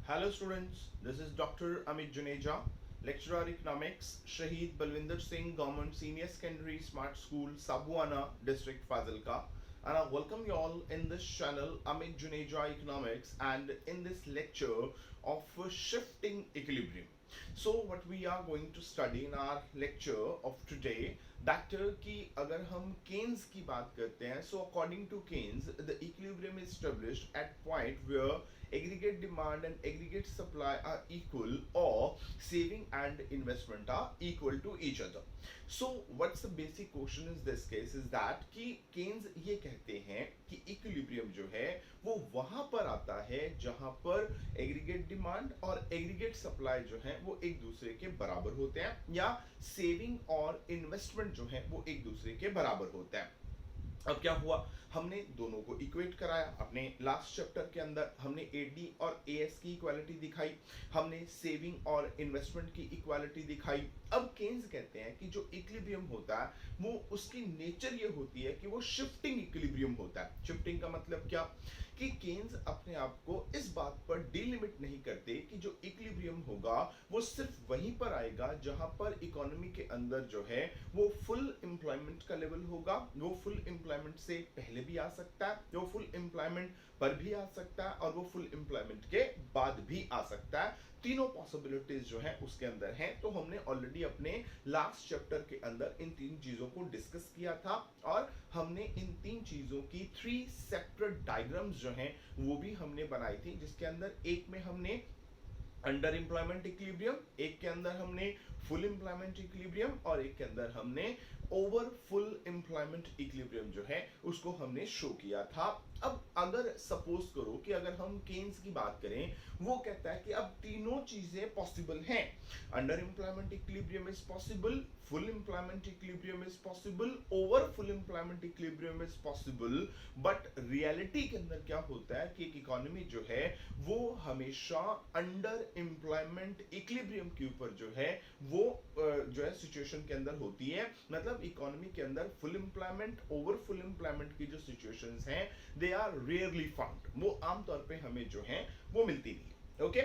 Hello students, this is Dr. Amit Juneja, lecturer economics, Shahid Balwinder Singh Government Senior Secondary Smart School, Sabuana District, Fazilka. And I welcome you all in this channel, Amit Juneja Economics, and in this lecture of shifting equilibrium. So what we are going to study in our lecture of today, that कि अगर हम Keynes की बात करते हैं, so according to Keynes, the equilibrium is established at point where aggregate demand and aggregate supply are equal, or saving and investment are equal to each other. So what's the basic question in this case is that कि Keynes ये कहते हैं कि equilibrium जो है वो वहां पर आता है जहां पर aggregate demand और aggregate supply जो है वो एक दूसरे के बराबर होते हैं, या सेविंग और इन्वेस्टमेंट जो है वो एक दूसरे के बराबर होते हैं। अब क्या हुआ, हमने दोनों को इक्वेट कराया। अपने लास्ट चैप्टर के अंदर हमने एडी और एएस की इक्वालिटी दिखाई, हमने सेविंग और इन्वेस्टमेंट की इक्वालिटी दिखाई। अब केन्स कहते हैं कि जो इक्विलिब्रियम होता है वो उसकी नेचर ये होती है कि वो शिफ्टिंग इक्विलिब्रियम होता है। शिफ्टिंग का मतलब क्या कि केन्स अपने आप को इस बात पर डिलिमिट नहीं करते कि जो इक्विलिब्रियम होगा वो सिर्फ वहीं पर आएगा जहां पर इकोनॉमी के अंदर जो है वो फुल एम्प्लॉयमेंट का लेवल होगा। वो फुल एम्प्लॉयमेंट से पहले भी आ सकता है, वो फुल एम्प्लॉयमेंट पर भी आ सकता है, और वो फुल एम्प्लॉयमेंट के बाद भी आ सकता है। तीनों पॉसिबिलिटीज जो है उसके अंदर हैं। तो हमने ऑलरेडी अपने लास्ट चैप्टर के अंदर इन तीन चीजों को डिस्कस किया था, और हमने इन तीन चीजों की 3 सेपरेट डायग्राम्स जो हैं वो भी हमने बनाई थी, जिसके अंदर एक में हमने अंडर एम्प्लॉयमेंट इक्विलिब्रियम, एक के अंदर हमने फुल एम्प्लॉयमेंट इक्विलिब्रियम, और एक के अंदर हमने ओवर फुल एम्प्लॉयमेंट इक्विलिब्रियम जो है उसको हमने शो किया था। अब अगर सपोज करो कि अगर हम केन्स की बात करें, वो कहता है कि अब तीनों चीजें पॉसिबल हैं। Under employment equilibrium is possible, full employment equilibrium is possible, over full employment equilibrium is possible. But reality के अंदर क्या होता है कि एक इकोनॉमी जो है वो हमेशा अंडर एम्प्लॉयमेंट इक्विलिब्रियम के ऊपर जो है वो जो है सिचुएशन के अंदर होती है। मतलब इकोनॉमी के अंदर full employment, over full employment की जो सिचुएशंस हैं दे आर रेयरली फाउंड, वो आमतौर पे हमें जो है वो मिलती नहीं। ओके,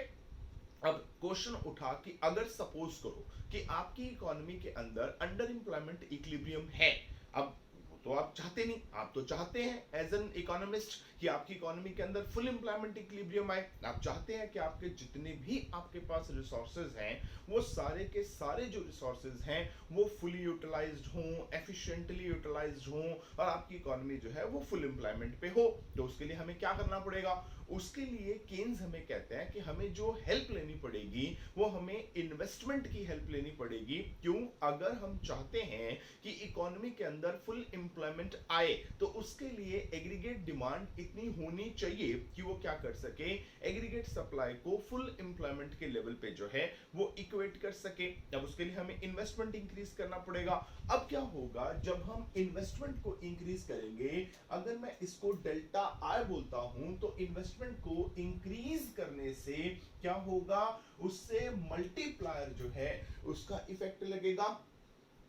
अब क्वेश्चन उठा कि अगर सपोज करो कि आपकी इकोनॉमी के अंदर अंडर एम्प्लॉयमेंट इक्विलिब्रियम है। अब तो आप चाहते नहीं, आप तो चाहते हैं एज एन इकोनॉमिस्ट कि आपकी इकोनॉमी के अंदर फुल एम्प्लॉयमेंट इक्विलिब्रियम आए। आप चाहते हैं कि आपके जितने भी आपके पास रिसोर्सेज हैं वो सारे के सारे जो रिसोर्सेज हैं वो फुली यूटिलाइज्ड हों, एफिशिएंटली यूटिलाइज्ड हों, और आपकी इकोनॉमी जो है वो फुल एम्प्लॉयमेंट पे हो। तो उसके लिए हमें क्या करना पड़ेगा? उसके लिए केन्स हमें कहते हैं कि हमें जो हेल्प लेनी पड़ेगी वो हमें इन्वेस्टमेंट की हेल्प लेनी पड़ेगी। क्यों? अगर हम चाहते हैं कि इकोनॉमी के अंदर फुल एम्प्लॉयमेंट आए तो उसके लिए एग्रीगेट डिमांड इतनी होनी चाहिए कि वो क्या कर सके, एग्रीगेट सप्लाई को फुल एम्प्लॉयमेंट के लेवल पे जो है वो इक्वेट कर सके। अब उसके लिए हमें इन्वेस्टमेंट इंक्रीज करना पड़ेगा। अब क्या होगा जब हम इन्वेस्टमेंट को इंक्रीज करेंगे, अगर मैं इसको डेल्टा आई बोलता हूं तो इन्वेस्टमेंट को इंक्रीज करने से क्या होगा, उससे मल्टीप्लायर जो है उसका इफेक्ट लगेगा।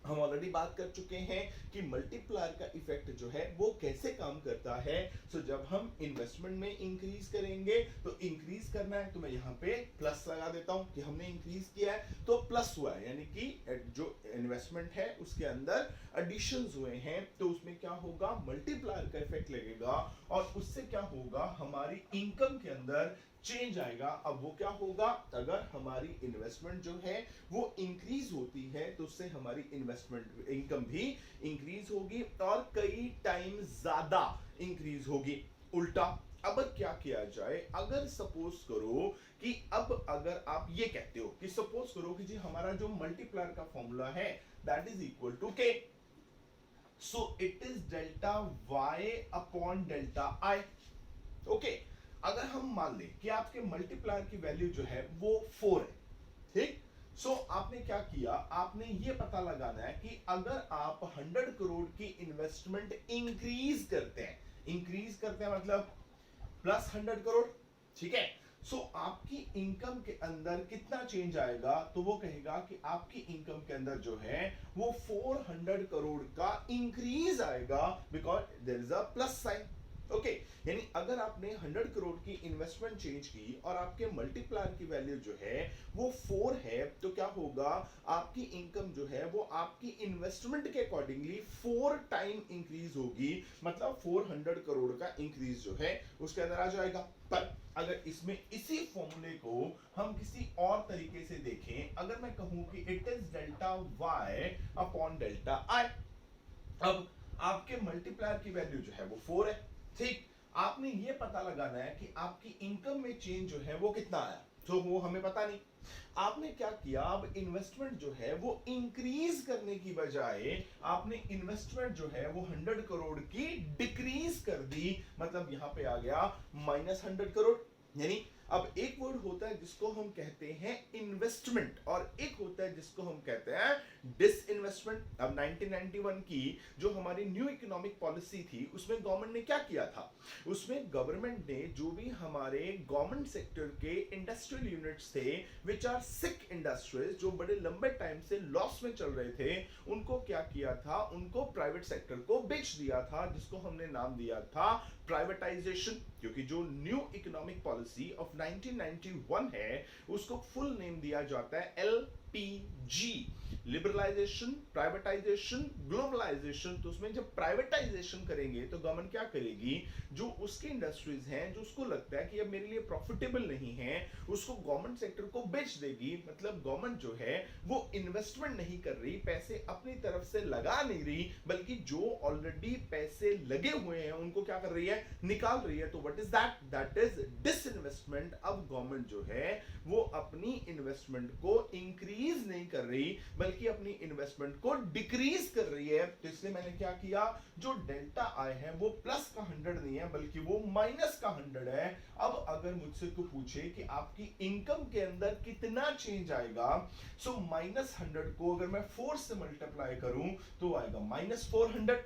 हम ऑलरेडी बात कर चुके हैं कि मल्टीप्लायर का इफेक्ट जो है वो कैसे काम करता है। सो जब हम इन्वेस्टमेंट में इंक्रीज करेंगे तो इंक्रीज करना है तो मैं यहाँ पे प्लस लगा देता हूं कि हमने इंक्रीज किया है तो प्लस हुआ है, यानी कि जो इन्वेस्टमेंट है उसके अंदर एडिशंस हुए हैं, तो उसमें क्या होगा, मल्टीप्लायर का इफेक्ट लगेगा, और उससे क्या होगा, हमारी इनकम के अंदर चेंज आएगा। अब वो क्या होगा, अगर हमारी इन्वेस्टमेंट जो है वो इंक्रीज होती है तो उससे हमारी इन्वेस्टमेंट इनकम भी इंक्रीज होगी और कई टाइम ज्यादा इंक्रीज होगी। उल्टा अब क्या किया जाए, अगर सपोज करो कि अब अगर आप ये कहते हो कि सपोज करो कि जी हमारा जो मल्टीप्लायर का फॉर्मूला है that is equal to K, so it is delta Y upon delta I. Okay, अगर हम मान लें कि आपके मल्टीप्लायर की वैल्यू जो है वो 4 है, ठीक। सो आपने क्या किया, आपने ये पता लगाना है कि अगर आप 100 करोड़ की इन्वेस्टमेंट इंक्रीज करते हैं, इंक्रीज करते हैं मतलब प्लस 100 करोड़, ठीक है। सो आपकी इनकम के अंदर कितना चेंज आएगा, तो वो कहेगा कि आपकी इनकम के अंदर जो है वो 400 करोड़ का इंक्रीज आएगा, because there is a plus sign. Okay, यानी अगर आपने 100 करोड़ की इन्वेस्टमेंट चेंज की और आपके मल्टीप्लायर की वैल्यू जो है वो 4 है, तो क्या होगा, आपकी इनकम जो है वो आपकी इन्वेस्टमेंट के अकॉर्डिंगली 4 टाइम इंक्रीज होगी, मतलब 400 करोड़ का इंक्रीज जो है उसके अंदर आ जाएगा। पर अगर इसमें इसी फॉर्मूले को हम किसी और तरीके से देखें, अगर मैं कहूं कि it is delta Y upon delta I, अब आपके मल्टीप्लायर की वैल्यू जो है वो 4 है, ठीक। आपने ये पता लगाना है कि आपकी इनकम में चेंज जो है वो कितना आया, तो वो हमें पता नहीं। आपने क्या किया, अब इन्वेस्टमेंट जो है वो इंक्रीज करने की बजाय आपने इन्वेस्टमेंट जो है वो 100 करोड़ की डिक्रीज कर दी, मतलब यहां पे आ गया -100 करोड़। यानी अब एक वर्ड होता है जिसको हम कहते हैं इन्वेस्टमेंट और एक होता है जिसको हम कहते हैं डिसइन्वेस्टमेंट। अब 1991 की जो हमारी न्यू इकोनॉमिक पॉलिसी थी उसमें गवर्नमेंट ने क्या किया था, उसमें गवर्नमेंट ने जो भी हमारे गवर्नमेंट सेक्टर के इंडस्ट्रियल यूनिट्स थे विच आर सिक इंडस्ट्रीज, जो बड़े लंबे टाइम से लॉस में चल रहे थे, उनको क्या किया था, उनको प्राइवेट सेक्टर को बेच दिया था, जिसको हमने नाम दिया था प्राइवेटाइजेशन। क्योंकि जो न्यू इकोनॉमिक पॉलिसी ऑफ 1991 है उसको फुल नेम दिया जाता है LPG, लिबरलाइजेशन, प्राइवेटाइजेशन, ग्लोबलाइजेशन। तो उसमें जब प्राइवेटाइजेशन करेंगे तो गवर्नमेंट क्या करेगी, जो उसकी इंडस्ट्रीज हैं जो उसको लगता है कि अब मेरे लिए प्रॉफिटेबल नहीं है, उसको गवर्नमेंट सेक्टर को बेच देगी। मतलब गवर्नमेंट जो है वो इन्वेस्टमेंट नहीं कर रही, पैसे अपनी तरफ से लगा नहीं रही, बल्कि जो ऑलरेडी पैसे लगे हुए हैं उनको क्या कर रही है, निकाल रही है। तो what is that, that is disinvestment. अब गवर्नमेंट जो है वो अपनी इन्वेस्टमेंट को इंक्रीज नहीं कर रही बल्कि अपनी इन्वेस्टमेंट को डिक्रीज कर रही है। तो इसलिए मैंने क्या किया, जो डेल्टा आई है वो प्लस का 100 नहीं है बल्कि वो माइनस का 100 है। अब अगर मुझसे को पूछे कि आपकी इनकम के अंदर कितना चेंज आएगा, सो -100 को अगर मैं 4 से मल्टीप्लाई करूं तो आएगा -400।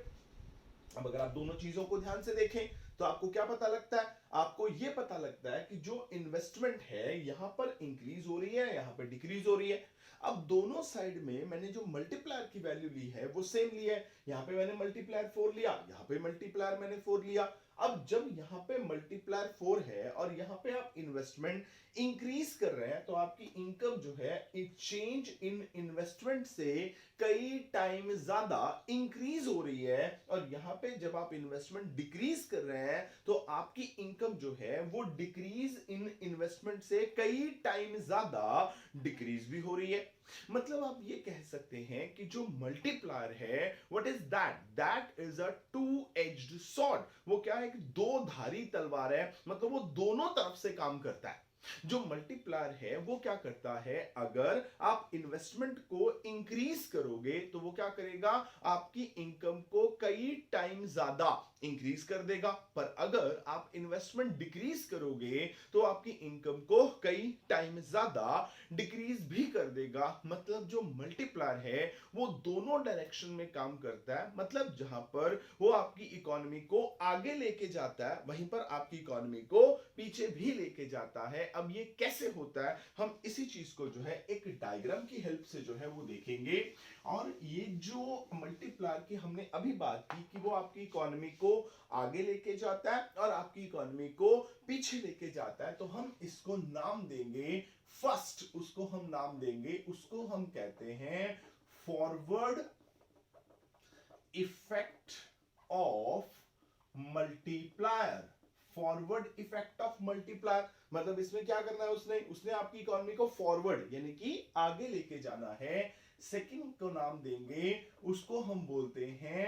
अब अगर आप दोनों चीजों को ध्यान से देखें तो आपको क्या पता लगता है, आपको यह पता लगता है कि जो इन्वेस्टमेंट है यहां पर इंक्रीज हो रही है, यहां पर डिक्रीज हो रही है। अब दोनों साइड में मैंने जो मल्टीप्लायर की वैल्यू ली है वो सेम ली है, यहां पे मैंने मल्टीप्लायर 4 लिया, यहां पे मल्टीप्लायर मैंने 4 लिया। अब जब यहां पे मल्टीप्लायर 4 है और यहां पे आप इन्वेस्टमेंट इंक्रीज कर रहे हैं, तो आपकी इनकम जो है चेंज इन इन्वेस्टमेंट से कई टाइम ज्यादा इंक्रीज हो रही है। और यहां पे जब आप इन्वेस्टमेंट डिक्रीज कर रहे हैं तो आपकी इनकम जो है वो डिक्रीज इन इन्वेस्टमेंट से कई टाइम ज्यादा डिक्रीज भी हो रही है। मतलब आप ये कह सकते हैं कि जो मल्टीप्लायर है what is that, that is a two edged sword. वो क्या है, एक दो धारी तलवार है, मतलब वो दोनों तरफ से काम करता है। जो मल्टीप्लायर है वो क्या करता है, अगर आप इन्वेस्टमेंट को इंक्रीज करोगे तो वो क्या करेगा, आपकी इनकम को कई टाइम ज्यादा इंक्रीज कर देगा। पर अगर आप इन्वेस्टमेंट डिक्रीज करोगे तो आपकी इनकम को कई टाइम ज्यादा डिक्रीज भी कर देगा। मतलब जो मल्टीप्लायर है वो दोनों डायरेक्शन में काम करता है, मतलब जहां पर वो आपकी इकोनॉमी को आगे लेके जाता है वहीं पर आपकी इकोनॉमी को पीछे भी लेके जाता है। अब ये कैसे होता है, हम इसी चीज को जो है एक डायग्राम की हेल्प से जो है वो देखेंगे। और ये जो मल्टीप्लायर की हमने अभी बात की कि वो आपकी इकोनॉमी को आगे लेके जाता है और आपकी इकोनॉमी को पीछे लेके जाता है, तो हम इसको नाम देंगे फर्स्ट, उसको हम नाम देंगे, उसको हम कहते हैं forward effect of multiplier. Forward effect of multiplier मतलब इसमें क्या करना है, उसने उसने आपकी इकोनॉमी को फॉरवर्ड यानी कि आगे लेके जाना है। सेकंड को नाम देंगे, उसको हम बोलते हैं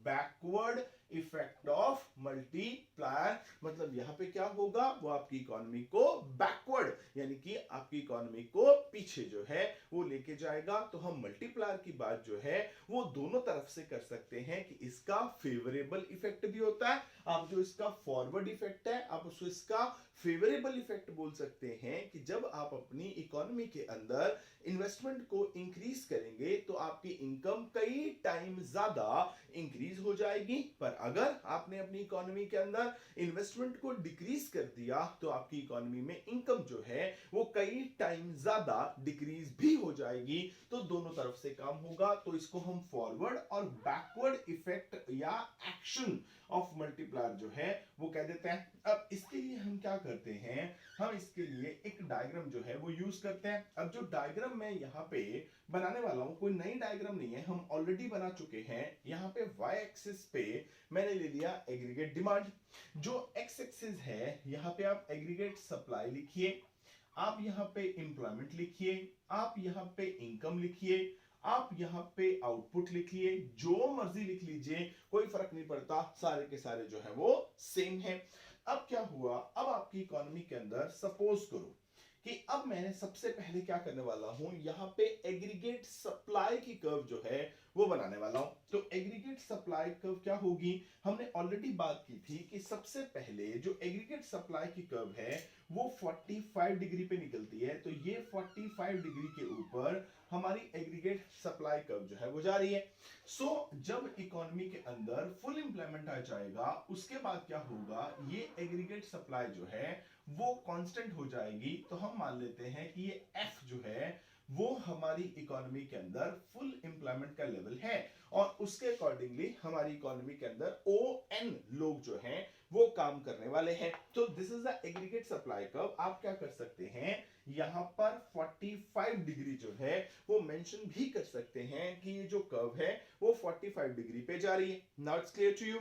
बैकवर्ड इफेक्ट ऑफ मल्टीप्लायर। मतलब यहां पे क्या होगा, वो आपकी इकोनॉमी को बैकवर्ड यानी कि आपकी इकोनॉमी को पीछे जो है वो लेके जाएगा। तो हम मल्टीप्लायर की बात जो है वो दोनों तरफ से कर सकते हैं कि इसका फेवरेबल इफेक्ट भी होता है, आप जो इसका फॉरवर्ड इफेक्ट है आप उसको इसका फेवरेबल इफेक्ट बोल सकते हैं कि जब आप अपनी इकोनॉमी के अंदर इन्वेस्टमेंट को इंक्रीज करेंगे तो आपकी इनकम कई टाइम ज्यादा इंक्रीज हो जाएगी। पर अगर आपने अपनी इकोनॉमी के अंदर इन्वेस्टमेंट को डिक्रीज कर दिया तो आपकी इकोनॉमी में इनकम जो है वो कई टाइम ज्यादा डिक्रीज भी हो जाएगी। तो दोनों तरफ से काम होगा। तो इसको हम फॉरवर्ड और बैकवर्ड इफेक्ट या एक्शन ऑफ मल्टीप्लायर जो है वो कह देते हैं। अब इसके लिए हम क्या करते हैं, हम इसके लिए एक डायग्राम जो है वो यूज करते हैं। अब जो डायग्राम मैं यहाँ पे बनाने वाला हूं कोई नई डायग्राम नहीं है, हम ऑलरेडी बना चुके हैं। यहाँ पे वाई एक्सिस पे मैंने ले लिया एग्रीगेट डिमांड, जो एक्स एक्सिस है यहाँ पे आप एग्रीगेट सप्लाई लिखिए, आप यहाँ पे एम्प्लॉयमेंट लिखिए, आप यहाँ पे इनकम लिखिए, आप यहाँ पे आउटपुट लिखिए, जो मर्जी लिख लीजिए, कोई फर्क नहीं पड़ता, सारे के सारे जो है वो सेम है। अब क्या हुआ, अब आपकी इकोनॉमी के अंदर सपोज करो कि अब मैंने सबसे पहले क्या करने वाला हूं, यहाँ पे एग्रीगेट सप्लाई की कर्व जो है वो बनाने वाला हूं। तो एग्रीगेट सप्लाई कर्व क्या होगी, हमने ऑलरेडी बात की थी कि सबसे पहले जो एग्रीगेट सप्लाई की कर्व है वो 45 डिग्री पे निकलती है। तो ये 45 डिग्री के ऊपर हमारी एग्रीगेट सप्लाई कर्व जो है वो जा रही है। सो जब इकोनॉमी के अंदर फुल इंप्लीमेंट आ जाएगा उसके बाद क्या होगा, ये एग्रीगेट सप्लाई जो है वो कांस्टेंट हो जाएगी। तो हम मान लेते हैं कि ये F जो है वो हमारी इकोनॉमी के अंदर फुल एम्प्लॉयमेंट का लेवल है और उसके अकॉर्डिंगली हमारी इकोनॉमी के अंदर ON लोग जो हैं वो काम करने वाले हैं। तो this is the aggregate supply curve. आप क्या कर सकते हैं, यहां पर 45 डिग्री जो है वो मेंशन भी कर सकते हैं कि ये जो कर्व है वो 45 डिग्री पे जा रही है। Now it's clear to you.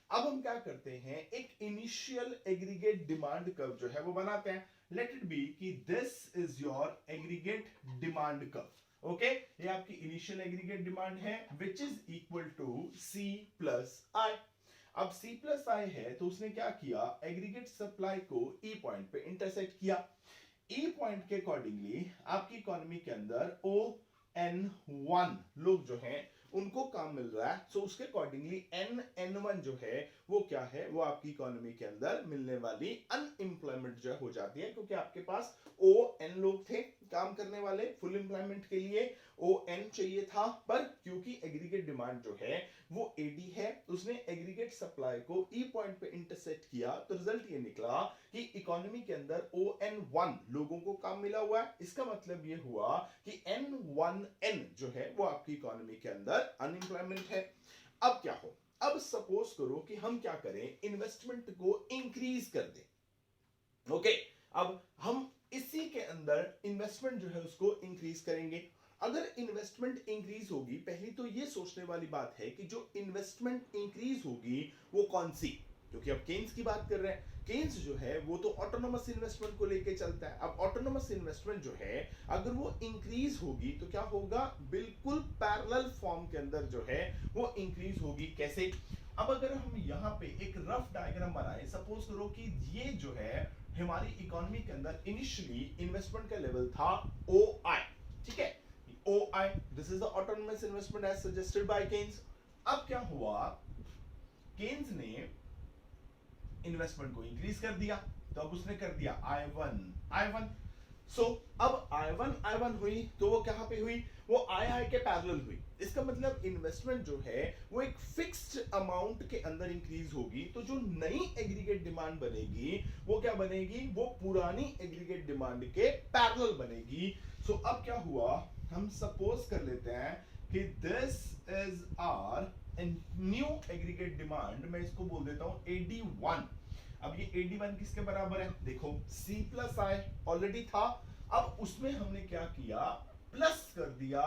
अब हम क्या करते हैं, एक इनिशियल एग्रीगेट डिमांड कर्व जो है वो बनाते हैं। लेट इट बी कि this is your aggregate demand curve. Okay, ये आपकी इनिशियल एग्रीगेट डिमांड है which is equal to C plus I. अब C प्लस आई है तो उसने क्या किया, एग्रीगेट सप्लाई को E पॉइंट पे इंटरसेक्ट किया। E पॉइंट के अकॉर्डिंगली आपकी इकोनॉमी के अंदर ON1 लोग जो हैं उनको काम मिल रहा है। सो उसके अकॉर्डिंगली N1 जो है वो क्या है, वो आपकी इकोनॉमी के अंदर मिलने वाली अनएम्प्लॉयमेंट जो हो जाती है, क्योंकि आपके पास ON लोग थे काम करने वाले, फुल एम्प्लॉयमेंट के लिए ON चाहिए था। पर क्योंकि एग्रीगेट डिमांड जो है वो AD है, उसने एग्रीगेट सप्लाई को E पॉइंट पे इंटरसेक्ट किया। तो रिजल्ट ये निकला कि इकोनॉमी के अंदर ON1 लोगों को काम मिला हुआ है। इसका मतलब ये हुआ कि N1N जो है वो आपकी इकोनॉमी के अंदर अनएम्प्लॉयमेंट है। अब क्या हो, अब सपोज करो कि हम क्या करें, इन्वेस्टमेंट को इंक्रीज कर दें। ओके, अब हम इसी के अंदर इन्वेस्टमेंट जो है उसको इंक्रीज करेंगे। अगर इन्वेस्टमेंट इंक्रीज होगी, पहली तो ये सोचने वाली बात है कि जो इन्वेस्टमेंट इंक्रीज होगी वो कौन सी, क्योंकि अब केन्स की बात कर रहे हैं। केन्स जो है वो तो ऑटोनोमस इन्वेस्टमेंट को लेके चलता है। अब ऑटोनोमस इन्वेस्टमेंट जो है अगर वो इंक्रीज होगी तो क्या होगा, बिल्कुल पैरेलल फॉर्म के अंदर जो है वो इंक्रीज होगी। कैसे, अब अगर हम यहाँ पे एक रफ डायग्राम बनाए, सपोज करो कि ये जो है हमारी इकोनॉमी के अंदर इनिशियली इन्वेस्टमेंट का लेवल था OI, ठीक है, OI, this is the autonomous investment as suggested by Keynes. अब क्या हुआ, केन्स ने इन्वेस्टमेंट को इंक्रीज कर दिया, तो अब उसने कर दिया I1। सो अब I1 हुई तो वो कहां पे हुई, वो II के पैरेलल हुई। इसका मतलब इन्वेस्टमेंट जो है वो एक फिक्स्ड अमाउंट के अंदर इंक्रीज होगी। तो जो नई एग्रीगेट डिमांड बनेगी वो क्या बनेगी, वो पुरानी एग्रीगेट डिमांड के पैरेलल बनेगी। सो अब क्या हुआ, हम सपोज कर लेते हैं कि this is our new aggregate demand, मैं इसको बोल देता हूं AD1। अब ये AD1 किसके बराबर है, देखो C प्लस आई ऑलरेडी था, अब उसमें हमने क्या किया, प्लस कर दिया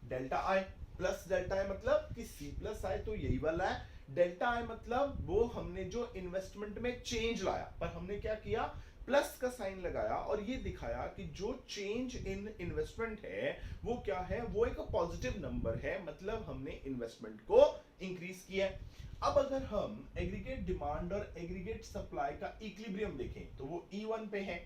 डेल्टा आई। प्लस डेल्टा आई मतलब कि C प्लस आई तो यही वाला है, डेल्टा आई मतलब वो हमने जो इन्वेस्टमेंट में चेंज लाया, पर हमने क्या किया, प्लस का साइन लगाया और ये दिखाया कि जो चेंज इन इन्वेस्टमेंट है वो क्या है, वो एक पॉजिटिव नंबर है, मतलब हमने इन्वेस्टमेंट को इंक्रीज किया। अब अगर हम एग्रीगेट डिमांड और एग्रीगेट सप्लाई का इक्विलिब्रियम देखें तो वो E1 पे है।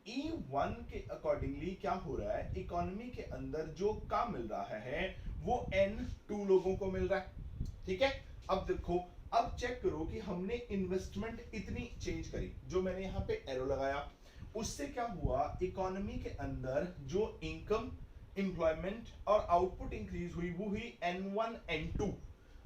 E1 के अकॉर्डिंगली क्या हो रहा है, इकोनॉमी के अंदर जो काम मिल रहा है वो N2 लोगों को मिल रहा है, ठीक है। अब देखो, अब चेक करो कि हमने इन्वेस्टमेंट इतनी चेंज करी, जो मैंने यहाँ पे एरो लगाया, उससे क्या हुआ, इकोनॉमी के अंदर जो इनकम एम्प्लॉयमेंट और आउटपुट इंक्रीज हुई, वो हुई N1 N2।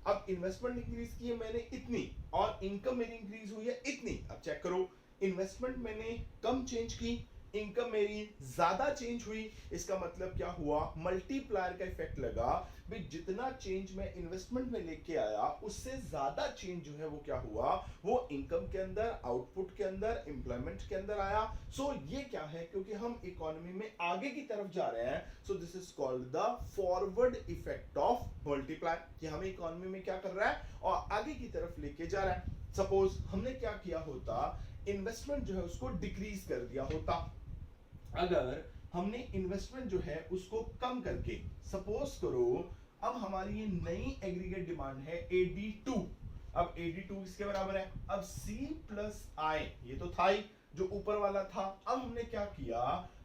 अब इन्वेस्टमेंट इंक्रीज की है मैंने इतनी और इनकम मेरी इंक्रीज हुई है इतनी। अब चेक करो, इन्वेस्टमेंट मैंने कम चेंज की, इनकम मेरी ज्यादा चेंज हुई। इसका मतलब क्या हुआ, मल्टीप्लायर का इफेक्ट लगा भी, जितना चेंज मैं इन्वेस्टमेंट में लेके आया उससे ज्यादा चेंज जो है वो क्या हुआ, वो इनकम के अंदर, आउटपुट के अंदर, एम्प्लॉयमेंट के अंदर आया। सो ये क्या है, क्योंकि हम इकोनॉमी में आगे की तरफ जा रहे हैं, सो this is called the forward effect of multiplier, कि हमें इकोनॉमी में क्या कर रहा है और आगे की तरफ लेके जा रहा है। सपोज हमने क्या किया होता, इन्वेस्टमेंट जो है उसको डिक्रीज कर दिया होता, अगर हमने इन्वेस्टमेंट जो है उसको कम करके, सपोज करो अब हमारी ये नई एग्रीगेट डिमांड है AD2। अब AD2 इसके बराबर है, अब C प्लस I, ये तो था ही जो ऊपर वाला था। अब हमने क्या किया,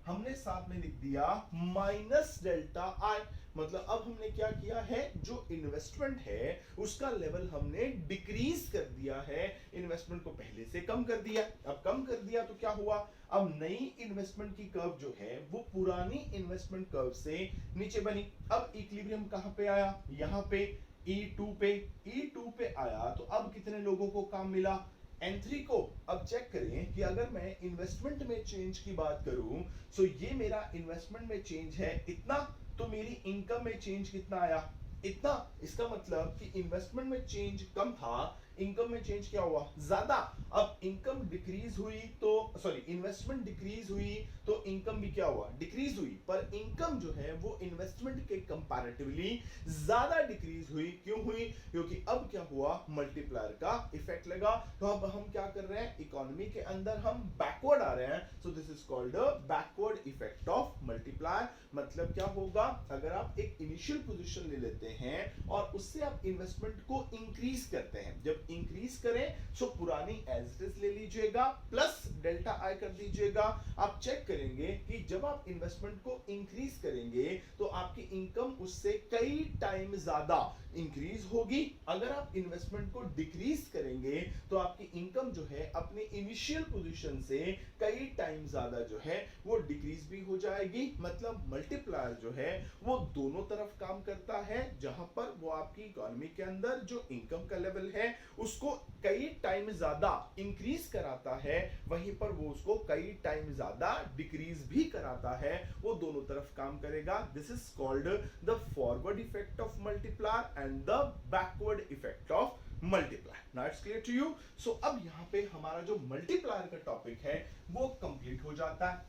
हमने साथ में लिख दिया माइनस डेल्टा I, मतलब अब हमने क्या किया है, जो इन्वेस्टमेंट है उसका लेवल हमने डिक्रीज कर दिया है, इन्वेस्टमेंट को पहले से कम कर दिया। अब कम कर दिया तो क्या हुआ, अब नई इन्वेस्टमेंट की कर्व जो है वो पुरानी इन्वेस्टमेंट कर्व से नीचे बनी। अब इक्विलिब्रियम कहां पे आया, यहां पे E2 पे, E2 पे आया तो अब कितने लोगों को काम मिला, N3 को। अब चेक करें कि अगर मैं इन्वेस्टमेंट में चेंज की बात करूं, सो ये मेरा इन्वेस्टमेंट में चेंज है इतना, तो मेरी इनकम में चेंज कितना आया, इतना। इसका मतलब कि इन्वेस्टमेंट में चेंज कम था, इनकम में चेंज क्या हुआ, ज्यादा। अब इनकम डिक्रीज हुई तो, सॉरी, इन्वेस्टमेंट डिक्रीज हुई तो इनकम भी क्या हुआ, डिक्रीज हुई। पर इनकम जो है वो इन्वेस्टमेंट के कंपैरेटिवली ज्यादा डिक्रीज हुई। क्यों हुई, क्योंकि अब क्या हुआ, मल्टीप्लायर का इफेक्ट लगा। तो अब हम क्या कर रहे हैं, इकोनॉमी के अंदर हम बैकवर्ड आ रहे हैं। सो this is called backward effect of multiplier. मतलब क्या होगा, अगर आप एक इनिशियल पोजीशन ले लेते हैं और उससे आप इन्वेस्टमेंट को इंक्रीज करते हैं, जब इंक्रीज करें सो पुरानी एज इट इज ले लीजिएगा प्लस डेल्टा आई कर दीजिएगा। आप चेक करेंगे कि जब आप इन्वेस्टमेंट को इंक्रीज करेंगे तो आपकी इनकम उससे कई टाइम ज्यादा इंक्रीज होगी। अगर आप इन्वेस्टमेंट को डिक्रीज करेंगे तो आपकी इनकम जो है अपने इनिशियल पोजीशन से कई टाइम ज्यादा जो है वो डिक्रीज भी हो जाएगी। मतलब मल्टीप्लायर जो है वो दोनों तरफ काम करता है, जहां पर वो आपकी इकोनॉमी के अंदर जो इनकम का लेवल है उसको कई टाइम ज्यादा इंक्रीज कराता है, वहीं पर वो उसको कई टाइम ज्यादा डिक्रीज भी कराता है। वो दोनों तरफ काम करेगा। This is called the forward effect of multiplier and the backward effect of multiplier. Now it's clear to you. So अब यहाँ पे हमारा जो मल्टीप्लायर का टॉपिक है वो कंप्लीट हो जाता है।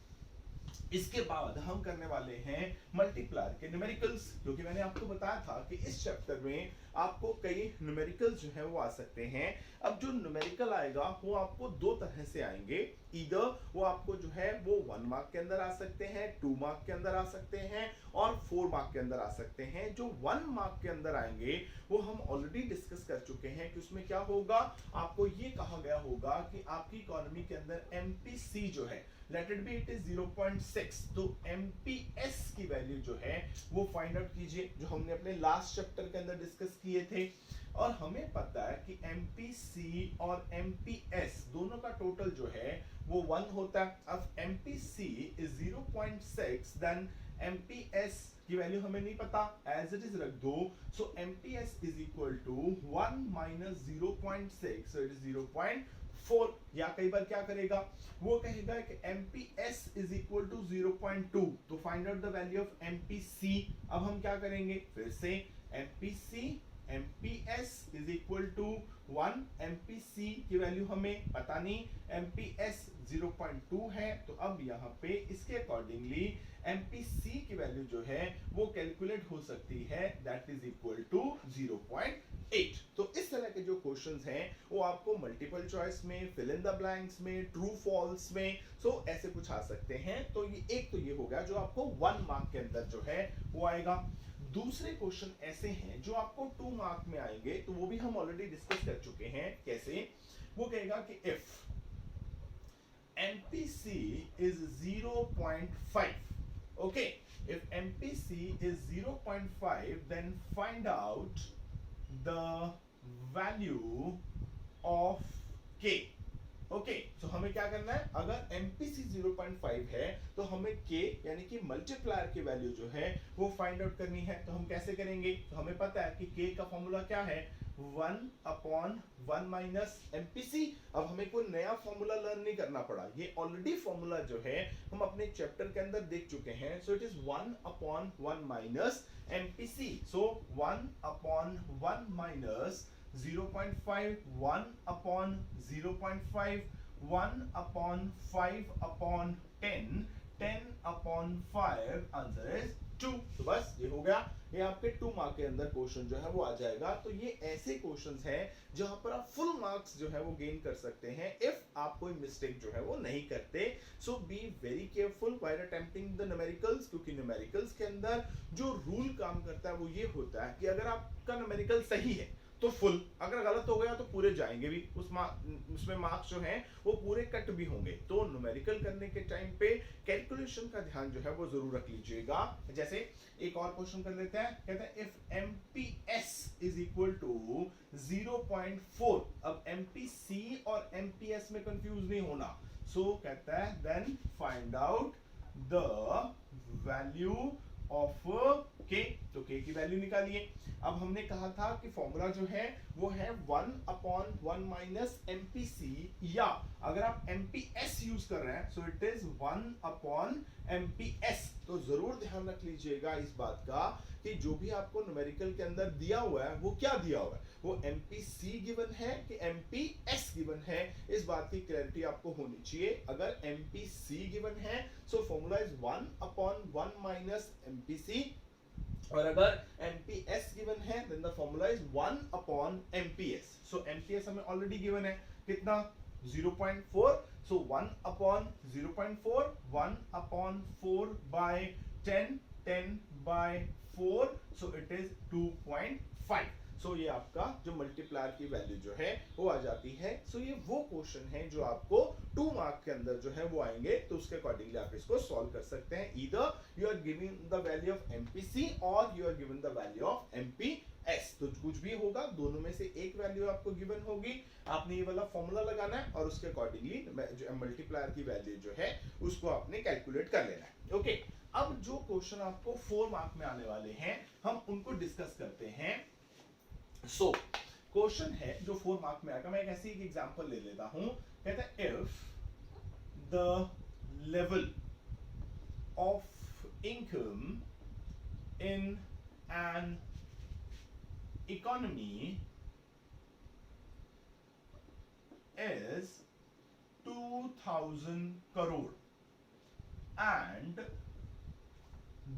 इसके बाद हम करने वाले हैं मल्टीप्लायर के न्यूमेरिकल्स, क्योंकि मैंने आपको बताया था कि इस चैप्टर में आपको कई न्यूमेरिकल्स जो है वो आ सकते हैं। अब जो न्यूमेरिकल आएगा वो आपको दो तरह से आएंगे, इधर वो आपको जो है वो 1 मार्क के अंदर आ सकते हैं, 2 मार्क के अंदर आ सकते हैं और 4 मार्क के अंदर आ सकते हैं। जो 1 मार्क के अंदर आएंगे वो हम ऑलरेडी डिस्कस कर चुके हैं कि उसमें क्या होगा, आपको ये कहा गया होगा कि आपकी इकोनॉमी के अंदर MPC जो है, late it B it is 0.6, तो MPS की वैल्यू जो है वो फाइंड आउट कीजिए, जो हमने अपने लास्ट चैप्टर के अंदर डिस्कस किए थे। और हमें पता है कि MPC और MPS दोनों का टोटल जो है वो 1 होता है। अब MPC is 0.6, देन MPS की वैल्यू हमें नहीं पता, एज इट इज रख दो। सो MPS is equal to 1 minus 0.6, so it is 0.4। या कई बार क्या करेगा, वो कहेगा कि MPS is equal to 0.2, तो find out the value of MPC। अब हम क्या करेंगे, फिर से MPC MPS is equal to 1, MPC की वैल्यू हमें पता नहीं, MPS 0.2 है, तो अब यहाँ पे इसके अकॉर्डिंगली MPC की वैल्यू जो है वो कैलकुलेट हो सकती है, दैट इज इक्वल टू 0.8। तो इस तरह के जो क्वेश्चंस हैं वो आपको मल्टीपल चॉइस में, फिल इन द ब्लैंक्स में, ट्रू फॉल्स में, सो ऐसे पूछा सकते हैं। तो ये एक तो ये हो गया जो आपको 1 मार्क के अंदर जो है वो आएगा। दूसरे क्वेश्चन ऐसे हैं जो आपको 2 मार्क में आएंगे, तो वो भी हम ऑलरेडी डिस्कस कर चुके हैं। कैसे, वो कहेगा कि if MPC is 0.5, okay, if MPC is 0.5, then find out the value of K। Okay तो हमें क्या करना है, अगर एमपीसी 0.5 है तो हमें के यानी कि मल्टीप्लायर की वैल्यू जो है वो फाइंड आउट करनी है। तो हम कैसे करेंगे, तो हमें पता है कि के का फॉर्मूला क्या है, 1/1 माइनस एमपीसी। अब हमें कोई नया फॉर्मूला लर्न नहीं करना पड़ा, ये ऑलरेडी फॉर्मूला जो है हम अपने चैप्टर के अंदर देख चुके हैं। सो it is 1/1 minus MPC. So 1/1 minus 0.5, 1/0.5, 1/5/10, 10/5, answer is 2। तो बस ये हो गया, ये आपके 2 मार्क के अंदर क्वेश्चन जो है वो आ जाएगा। तो ये ऐसे क्वेश्चंस हैं जहां पर आप फुल मार्क्स जो है वो गेन कर सकते हैं इफ आप कोई मिस्टेक जो है वो नहीं करते। So be very careful while attempting the numericals, क्योंकि न्यूमेरिकल्स के अंदर जो रूल काम करता है वो ये होता है कि अगर आपका न्यूमेरिकल सही है तो फुल, अगर गलत हो गया तो पूरे जाएंगे भी, उसमें मार्क्स जो हैं वो पूरे कट भी होंगे। तो न्यूमेरिकल करने के टाइम पे कैलकुलेशन का ध्यान जो है वो जरूर रख लीजिएगा। जैसे एक और क्वेश्चन कर लेते हैं, कहते हैं if MPS is equal to 0.4। अब एमपीसी और एमपीएस में कंफ्यूज नहीं होना। सो कहता है then find out the value of K. तो के की वैल्यू निकालिए। अब हमने कहा था कि फॉर्मूला जो है वो है 1/1 माइनस एमपीसी, या अगर आप एमपीएस यूज कर रहे हैं सो इट इज 1/एमपीएस। तो जरूर ध्यान रख लीजिएगा इस बात का कि जो भी आपको न्यूमेरिकल के अंदर दिया हुआ है वो क्या दिया हुआ है, वो एमपीसी गिवन है कि एमपीएस गिवन है, इस बात की क्लैरिटी आपको होनी चाहिए। अगर एमपीसी गिवन है so formula is 1/1 minus MPC, और अगर MPS गिवन है then the formula is 1/MPS। So MPS हमें ऑलरेडी गिवन है कितना, 0.4। सो 1/0.4, 1/4/10, 10/4, सो इट इज 2.5। सो ये आपका जो मल्टीप्लायर की वैल्यू जो है वो आ जाती है। सो ये वो क्वेश्चन है जो आपको 2 मार्क के अंदर जो है वो आएंगे, तो उसके अकॉर्डिंगली आप इसको सॉल्व कर सकते हैं। Either you are giving the value of MPC or you are given the value of MPS. तो कुछ भी होगा, दोनों में से एक वैल्यू आपको गिवन होगी, आपने ये वाला फॉर्मूला लगाना है और उसके अकॉर्डिंगली जो मल्टीप्लायर की वैल्यू जो है उसको आपने कैलकुलेट कर लेना है। ओके, अब जो क्वेश्चन आपको 4 मार्क में आने वाले हैं हम उनको डिस्कस करते हैं। सो क्वेश्चन है जो 4 मार्क में आएगा, मैं एक ऐसी एक एग्जांपल ले लेता हूं। कहता है if the level of income in an economy is 2000 crore and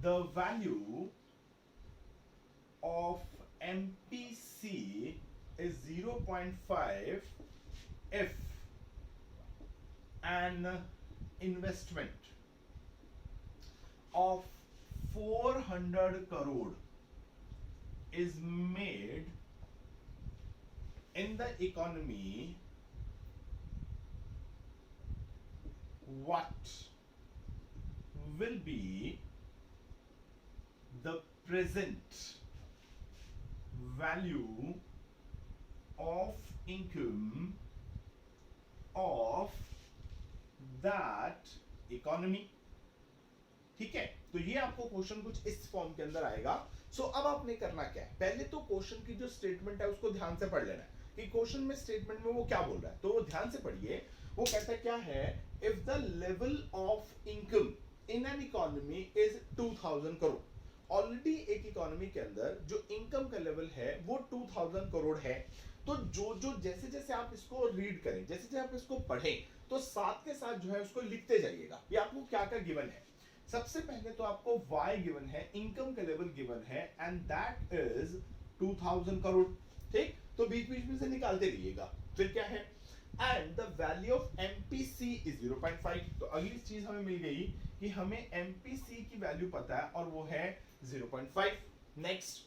the value of MPC is 0.5 if an investment of 400 crore is made in the economy, what will be the present value of income of that economy? ठीक है, तो ये आपको question कुछ इस form के अंदर आएगा। सो अब आपने करना क्या है, पहले तो क्वेश्चन की जो स्टेटमेंट है उसको ध्यान से पढ़ लेना है कि क्वेश्चन में स्टेटमेंट में वो क्या बोल रहा है। तो वो ध्यान से पढ़िए, वो कहता क्या है, if the level of income in an economy is 2000 crore. Already एक इकोनॉमी के अंदर जो इनकम का लेवल है वो 2000 करोड़ है। तो जो जैसे जैसे आप इसको रीड करें, जैसे जैसे आप इसको पढ़ें, तो साथ के साथ जो है उसको लिखते जाइएगा कि आपको क्या क्या गिवन है। सबसे पहले तो आपको y गिवन है, इनकम का लेवल गिवन है एंड दैट इज 2000 करोड़। ठीक, तो बीच बीच में से निकालते रहिएगा। फिर क्या है, and the value of MPC is 0.5। तो अगली चीज हमें मिल गई कि हमें MPC की वैल्यू पता है और वो है 0.5। नेक्स्ट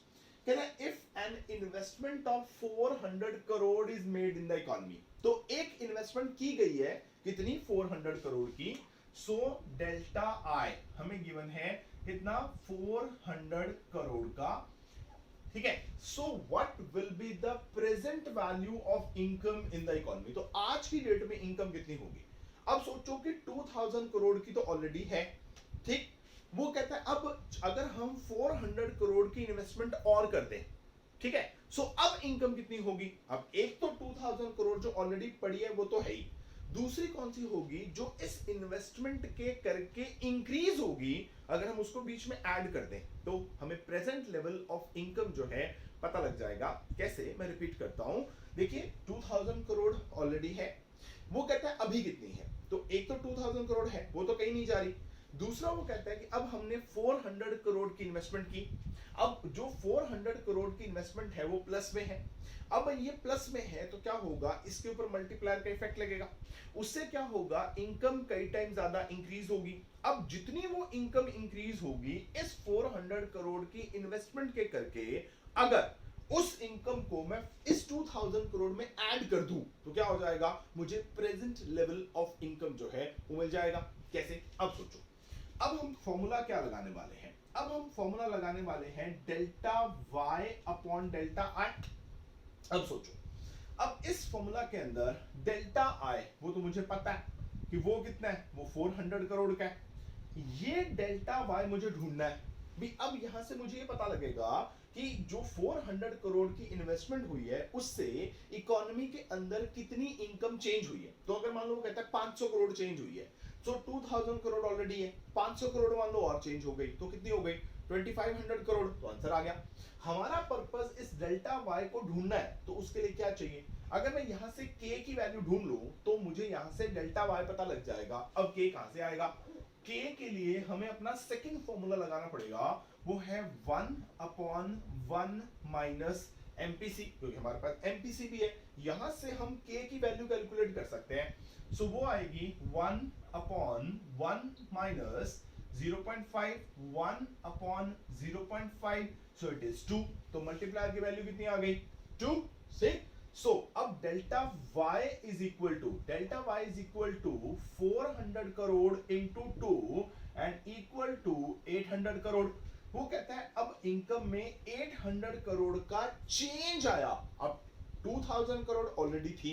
कहना है if an investment of 400 crore is made in the economy. तो एक इन्वेस्टमेंट की गई है कितनी, 400 करोड़ की। सो डेल्टा आई हमें गिवन है कितना, 400 करोड़ का। ठीक है। So what will be the present value of income in the economy, तो आज की डेट में इनकम कितनी होगी। अब सोचो कि 2000 करोड़ की तो ऑलरेडी है, ठीक। वो कहता है अब अगर हम 400 करोड़ की इन्वेस्टमेंट और कर दें, ठीक है। सो अब इनकम कितनी होगी। अब एक तो 2000 करोड़ जो ऑलरेडी पड़ी है वो तो है ही, दूसरी कौन सी होगी जो इस इन्वेस्टमेंट के करके इंक्रीज होगी, अगर हम उसको बीच में ऐड कर दें तो हमें प्रेजेंट लेवल ऑफ इनकम जो है पता लग जाएगा। कैसे, मैं रिपीट करता हूं। देखिए 2000 करोड़ ऑलरेडी है, वो कहता है अभी कितनी है, तो एक तो 2000 करोड़ है वो तो कहीं नहीं जा रही, दूसरा वो कहता है कि अब हमने 400 करोड़ की इन्वेस्टमेंट की। अब जो 400 करोड़ की इन्वेस्टमेंट है वो प्लस में है, अब ये प्लस में है तो क्या होगा, इसके ऊपर मल्टीप्लायर का इफेक्ट लगेगा, उससे क्या होगा, इनकम कई टाइम ज्यादा इंक्रीज होगी। अब जितनी वो इनकम इंक्रीज होगी इस 400 करोड़ की इन्वेस्टमेंट के करके, अगर उस इनकम को मैं इस 2000 करोड़ में ऐड कर दूं तो क्या हो जाएगा, मुझे प्रेजेंट लेवल ऑफ इनकम जो है वो मिल जाएगा। कैसे, अब सोचो, अब हम फॉर्मूला क्या लगाने वाले हैं, अब हम फॉर्मूला लगाने वाले हैं delta y upon delta I. अब सोचो, अब इस फॉर्मूला के अंदर डेल्टा आई वो तो मुझे पता है कि वो कितना है, वो 400 करोड़ का है, ये डेल्टा वाई मुझे ढूंढना है भी। अब यहां से मुझे ये पता लगेगा कि जो 400 करोड़ की इन्वेस्टमेंट हुई है उससे इकोनॉमी के अंदर कितनी इनकम चेंज हुई है। तो अगर मान लो वो कहता है 500 करोड़ चेंज हुई है, तो 2000 करोड़ ऑलरेडी है, 500 करोड़ मान लो और चेंज हो गई तो कितनी हो गई, 2500 करोड़। तो आंसर आ गया। हमारा पर्पस इस डेल्टा वाई को ढूंढना है, तो उसके लिए क्या चाहिए, अगर मैं यहां से k की वैल्यू ढूंढ लूं तो मुझे यहां से डेल्टा वाई पता लग जाएगा। अब k कहां से आएगा, k के लिए हमें अपना सेकंड फॉर्मूला लगाना पड़ेगा, वो है 1 अपॉन 1 माइनस एमपीसी, क्योंकि हमारे पास एमपीसी भी है, यहां से हम k की वैल्यू कैलकुलेट कर सकते हैं। सो वो आएगी 1 upon 1 minus 0.5, 1 upon 0.5, so it is 2। तो मल्टीप्लायर की वैल्यू कितनी आ गई, 2। सो अब delta y is equal to 400 crore into 2 and equal to 800 crore. वो कहता है अब इनकम में 800 करोड़ का चेंज आया। अब 2000 करोड़ ऑलरेडी थी,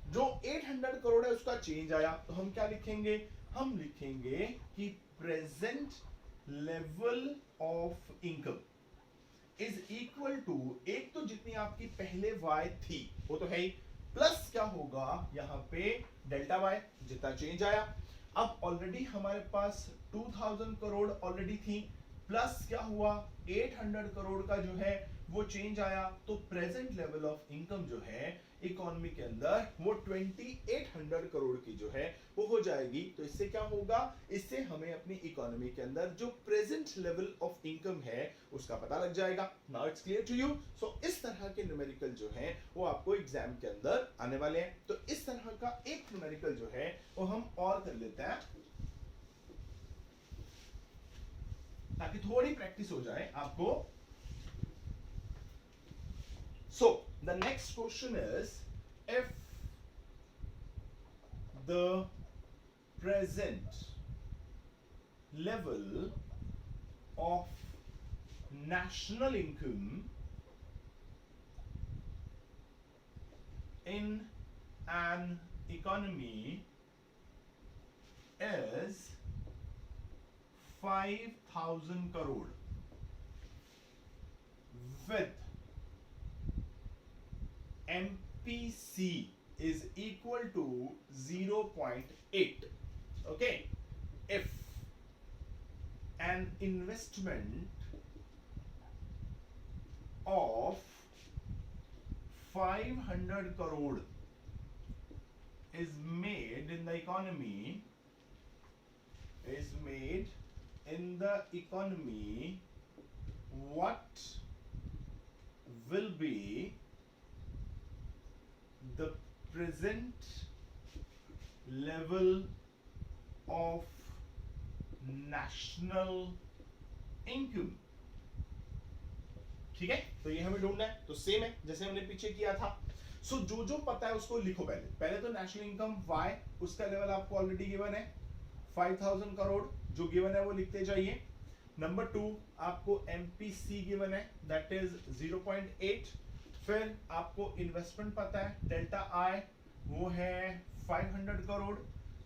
जो 800 करोड़ है उसका चेंज आया, तो हम क्या लिखेंगे, हम लिखेंगे कि present level of income is equal to, एक तो जितनी आपकी पहले y थी वो तो है ही, प्लस क्या होगा यहां पे डेल्टा y जितना चेंज आया। अब ऑलरेडी हमारे पास 2000 करोड़ ऑलरेडी थी, प्लस क्या हुआ 800 करोड़ का जो है वो चेंज आया, तो प्रेजेंट लेवल ऑफ इनकम जो है इकोनॉमी के अंदर वो 2800 करोड़ की जो है वो हो जाएगी। तो इससे क्या होगा, इससे हमें अपनी इकोनॉमी के अंदर जो प्रेजेंट लेवल ऑफ इनकम है उसका पता लग जाएगा। Now it's clear to you. So इस तरह के न्यूमेरिकल जो है वो आपको एग्जाम के अंदर आने वाले हैं। तो इस तरह का एक न्यूमेरिकल जो है वो हम और कर लेते हैं ताकि थोड़ी प्रैक्टिस हो जाए आपको। So the next question is, if the present level of national income in an economy is 5000 crore with MPC is equal to 0.8. Okay, if an investment of 500 crore is made in the economy, what will be the present level of national income। ठीक है, तो ये हमें ढूंढना है, तो same है जैसे हमने पीछे किया था। सो जो जो पता है उसको लिखो। पहले तो नेशनल इनकम y, उसका लेवल आपको ऑलरेडी गिवन है 5000 करोड़, जो गिवन है वो लिखते जाइए। नंबर 2 आपको MPC गिवन है, दैट इज 0.8। फिर आपको इन्वेस्टमेंट पता है, डेल्टा आई वो है 500 करोड़,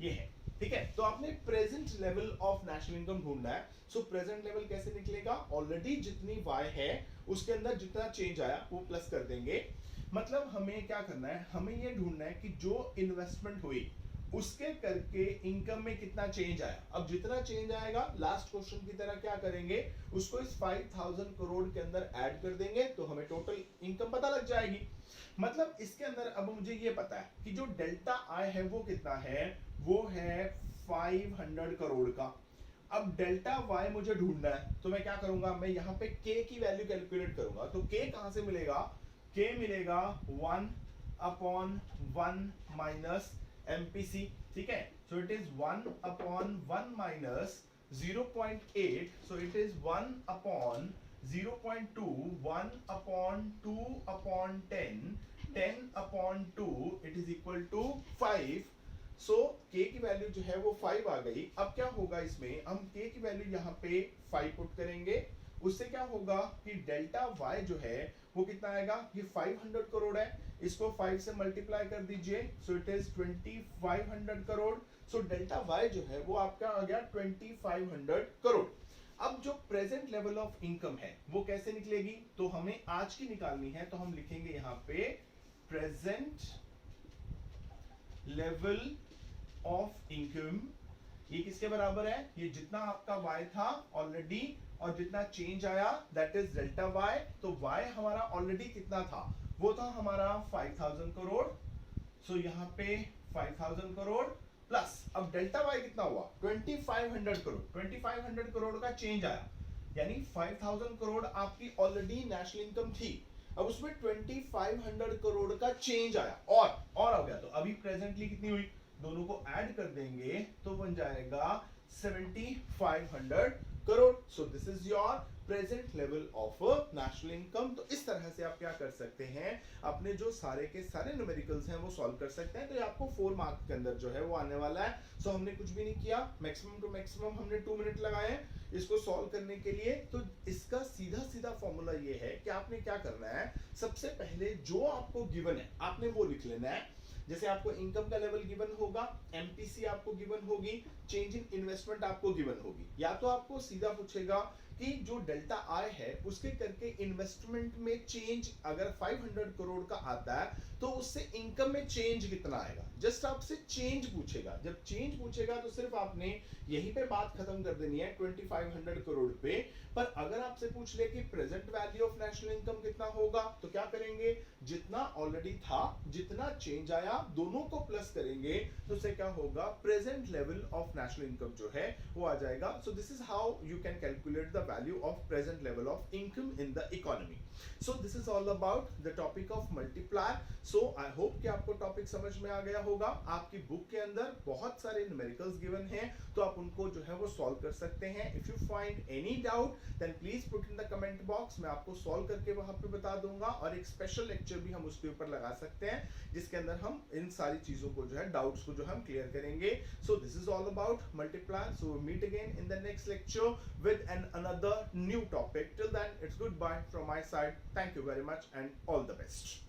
ये है। ठीक है, तो आपने present level of national income ढूंढना है। सो प्रेजेंट लेवल कैसे निकलेगा? ऑलरेडी जितनी वाई है उसके अंदर जितना चेंज आया वो प्लस कर देंगे। मतलब हमें क्या करना है, हमें ये ढूंढना है कि जो इन्वेस्टमेंट हुई उसके करके इनकम में कितना चेंज आया। अब जितना चेंज आएगा लास्ट क्वेश्चन की तरह क्या करेंगे, उसको इस 5000 करोड़ के अंदर ऐड कर देंगे तो हमें टोटल इनकम पता लग जाएगी। मतलब इसके अंदर अब मुझे ये पता है कि जो डेल्टा आई है वो कितना है, वो है 500 करोड़ का। अब डेल्टा वाई मुझे ढूंढना है तो मैं क्या करूंगा, मैं यहाँ पे के की वैल्यू कैलकुलेट करूंगा। तो के कहां से मिलेगा? के मिलेगा 1/1 माइनस MPC। ठीक है, so it is 1/1 minus 0.8, so it is 1/0.2, 1/2/10, 10/2, it is equal to 5। So k की वैल्यू जो है वो 5 आ गई। अब क्या होगा इसमें, हम k की वैल्यू यहाँ पे 5 पुट करेंगे, उससे क्या होगा कि डेल्टा y जो है वो कितना आएगा, ये 500 करोड़ है, इसको 5 से मल्टीप्लाई कर दीजिए, सो it is 2500 crore. So delta y जो है वो आपका आ गया 2500 करोड़। अब जो प्रेजेंट लेवल ऑफ इनकम है वो कैसे निकलेगी, तो हमें आज की निकालनी है। तो हम लिखेंगे यहाँ पे प्रेजेंट लेवल ऑफ इनकम, ये किसके बराबर है, ये जितना आपका y था ऑलरेडी और जितना चेंज आया दैट इज डेल्टा y। तो y हमारा ऑलरेडी कितना था, वो था हमारा 5000 करोड़। सो यहाँ पे 5000 करोड़ प्लस अब डेल्टा y कितना हुआ 2500 करोड़। 2500 करोड़ का चेंज आया, यानी 5000 करोड़ आपकी ऑलरेडी नेशनल इनकम थी, अब उसमें 2500 करोड़ का चेंज आया और हो गया। तो अभी प्रेजेंटली कितनी हुई, दोनों को ऐड कर देंगे तो बन जाएगा 7500 करोड़। सो this is your present level of national income. तो इस तरह से आप क्या कर सकते हैं, अपने जो सारे के सारे न्यूमेरिकल्स हैं वो सॉल्व कर सकते हैं। तो ये आपको 4 मार्क्स के अंदर जो है वो आने वाला है। सो हमने कुछ भी नहीं किया, मैक्सिमम टू मैक्सिमम हमने 2 मिनट लगाए इसको सॉल्व करने के लिए। तो इसका सीधा सीधा फॉर्मूला ये है कि आपने क्या करना है, सबसे पहले जो आपको गिवन है आपने वो लिख लेना है। जैसे आपको इनकम का लेवल गिवन होगा, MPC आपको गिवन होगी, चेंज इन इन्वेस्टमेंट आपको गिवन होगी, या तो आपको सीधा पूछेगा कि जो डेल्टा आई है उसके करके इन्वेस्टमेंट में चेंज अगर 500 करोड़ का आता है तो उससे इनकम में चेंज कितना आएगा। जस्ट आपसे चेंज पूछेगा, जब चेंज पूछेगा तो सिर्फ आपने यहीं पे बात खत्म कर देनी है 2500 करोड़ पे। पर अगर आपसे पूछ ले कि present value of national income कितना होगा, तो क्या करेंगे, जितना ऑलरेडी था जितना चेंज आया दोनों को प्लस करेंगे, तो उससे क्या होगा, present level of national income जो है वो आ जाएगा। सो this is how you can calculate the value of present level of income in the economy. So this is all about the topic of multiplier. So I hope कि आपको topic समझ में आ गया होगा। आपकी बुक के अंदर बहुत सारे न्यूमेरिकल्स गिवन हैं, तो आप उनको जो है वो सॉल्व कर सकते हैं। If you find any doubt then please put in the comment box, मैं आपको सॉल्व करके वहां पे बता दूंगा। और एक स्पेशल लेक्चर भी हम उसके ऊपर लगा सकते हैं जिसके अंदर हम इन सारी चीजों को जो है, डाउट्स को जो हम क्लियर करेंगे। So this is all about multiplier. So meet again in the next lecture with another new topic. Till then, it's goodbye from my side. Thank you very much and all the best.